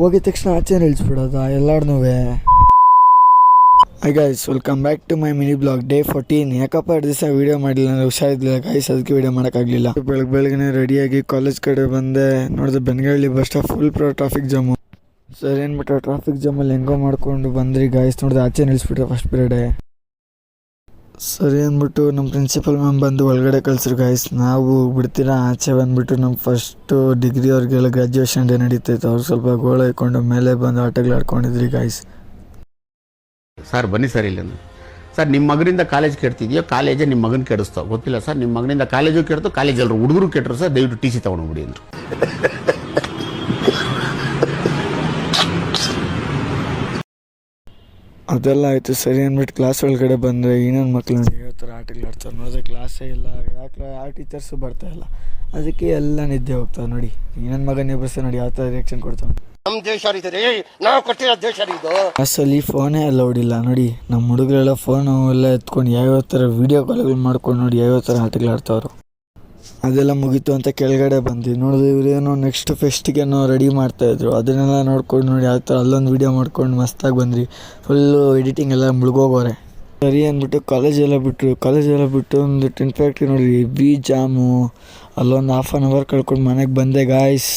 ಹೋಗಿದ ತಕ್ಷಣ ಆಚೆ ನಿಲ್ಲಿಸ್ಬಿಡೋದ ಎಲ್ಲಾರ್ನೂ. Hi guys, welcome back to my mini blog day 14. ಯಾಕಪ್ಪ 2 ದಿವಸ ವೀಡಿಯೋ ಮಾಡಿಲ್ಲ, ನಾನು ಹುಷಾರಿದ್ದಿಲ್ಲ ಗೈಸ್, ಅದಕ್ಕೆ ವೀಡಿಯೋ ಮಾಡೋಕ್ಕಾಗಲಿಲ್ಲ. ಬೆಳಗ್ಗೆ ರೆಡಿಯಾಗಿ ಕಾಲೇಜ್ ಕಡೆ ಬಂದೆ. ನೋಡಿದ್ರೆ ಬೆನ್ಗಳ್ಳಿ bus stop full traffic jam. ಸರಿ ಅಂದ್ಬಿಟ್ಟು ಟ್ರಾಫಿಕ್ ಜಾಮಲ್ಲಿ ಹೆಂಗೋ ಮಾಡ್ಕೊಂಡು ಬಂದ್ರಿ ಗೈಸ್. ನೋಡಿದ್ರೆ ಆಚೆ ನಿಲ್ಲಿಸ್ಬಿಟ್ರೆ ಫಸ್ಟ್ ಪೀರಿಯಡೇ. ಸರಿ ಅಂದ್ಬಿಟ್ಟು ನಮ್ಮ ಪ್ರಿನ್ಸಿಪಲ್ ಮ್ಯಾಮ್ ಬಂದು ಒಳಗಡೆ ಕಳಿಸ್ರು ಗೈಸ್. ನಾವು ಬಿಡ್ತೀರಾ ಆಚೆ ಬಂದುಬಿಟ್ಟು ನಮ್ಮ ಫಸ್ಟು ಡಿಗ್ರಿ ಅವ್ರಿಗೆಲ್ಲ ಗ್ರ್ಯಾಜುಯೇಷನ್ ಡೇ ನಡೀತೈತೆ. ಅವ್ರು ಸ್ವಲ್ಪ ಗೋಳ ಇಟ್ಕೊಂಡು ಮೇಲೆ ಬಂದು ಆಟಗಳು ಆಡ್ಕೊಂಡಿದ್ರಿ ಗೈಸ್. ಸರ್ ಬನ್ನಿ ಸರ್ ಇಲ್ಲ ಸರ್, ನಿಮ್ಮ ಮಗನಿಂದ ಕಾಲೇಜ್ ಕೆಡ್ತಿದೆಯೋ ಕಾಲೇಜೇ ನಿಮ್ಮ ಮಗನ ಕೆಡಿಸ್ತಾವೆ ಗೊತ್ತಿಲ್ಲ ಸರ್. ನಿಮ್ಮ ಮಗನಿಂದ ಕಾಲೇಜು ಕೆಡ್ತು, ಕಾಲೇಜಲ್ಲರೂ ಹುಡುಗರು ಕೆಟ್ಟರು ಸರ್, ದಯವಿಟ್ಟು ಟಿ ಸಿ ತೊಗೊಂಡೋಗ್ಬಿಡಿ ಅಂದರು. ಅದೆಲ್ಲ ಆಯಿತು. ಸರಿ ಅಂದ್ಬಿಟ್ಟು ಕ್ಲಾಸ್ ಒಳಗಡೆ ಬಂದರೆ ಇನ್ನೊಂದು ಮಕ್ಳು ನೋಡಿ ಯಾವ ಥರ ಆಟಗಳು ಆಡ್ತಾರೆ. ನೋಡಿದ್ರೆ ಕ್ಲಾಸೇ ಇಲ್ಲ, ಯಾಕೆ ಆ ಟೀಚರ್ಸು ಬರ್ತಾಯಿಲ್ಲ, ಅದಕ್ಕೆ ಎಲ್ಲ ನಿದ್ದೆ ಹೋಗ್ತಾರೆ. ನೋಡಿ ಇನ್ನೊಂದು ಮಗನ ಎಬ್ಬರಿಸ ನೋಡಿ ಯಾವ ಥರ ರಿಯಾಕ್ಷನ್ ಕೊಡ್ತಾವೆ. ನಮ್ಮ ದೇಶ ನಾವು ಕೊಟ್ಟಿರೋ ದೇಶ ಇದು. ಕ್ಲಾಸಲ್ಲಿ ಫೋನೇ ಅಲೌಡ್ ಇಲ್ಲ ನೋಡಿ. ನಮ್ಮ ಹುಡುಗರೆಲ್ಲ ಫೋನು ಎಲ್ಲ ಎತ್ಕೊಂಡು ಯಾವ್ಯಾವ ಥರ ವೀಡಿಯೋ ಕಾಲ್ಗಳು ಮಾಡ್ಕೊಂಡು ನೋಡಿ ಯಾವ್ಯಾವ ಥರ ಆಟಗಳು ಆಡ್ತಾವ್ರು. ಅದೆಲ್ಲ ಮುಗೀತು ಅಂತ ಕೆಳಗಡೆ ಬಂದು ನೋಡಿದ್ರೆ ಇವರೇನೋ ನೆಕ್ಸ್ಟ್ ಫೆಸ್ಟಿಗೇನೋ ರೆಡಿ ಮಾಡ್ತಾಯಿದ್ರು. ಅದನ್ನೆಲ್ಲ ನೋಡ್ಕೊಂಡು ನೋಡಿ ಯಾವ ಥರ ಅಲ್ಲೊಂದು ವೀಡಿಯೋ ಮಾಡ್ಕೊಂಡು ಮಸ್ತಾಗಿ ಬಂದ್ರಿ. ಫುಲ್ಲು ಎಡಿಟಿಂಗ್ ಎಲ್ಲ ಮುಳುಗೋಗೋರೆ. ಸರಿ ಅಂದ್ಬಿಟ್ಟು ಕಾಲೇಜೆಲ್ಲ ಬಿಟ್ಟು ಒಂದು ಟೆನ್ ಫ್ಯಾಕ್ಟ್ರಿ ನೋಡಿ ಬಿ ಜಾಮು ಅಲ್ಲೊಂದು 1/2 hour ಕಳ್ಕೊಂಡು ಮನೆಗೆ ಬಂದೆ ಗಾಯ್ಸ್.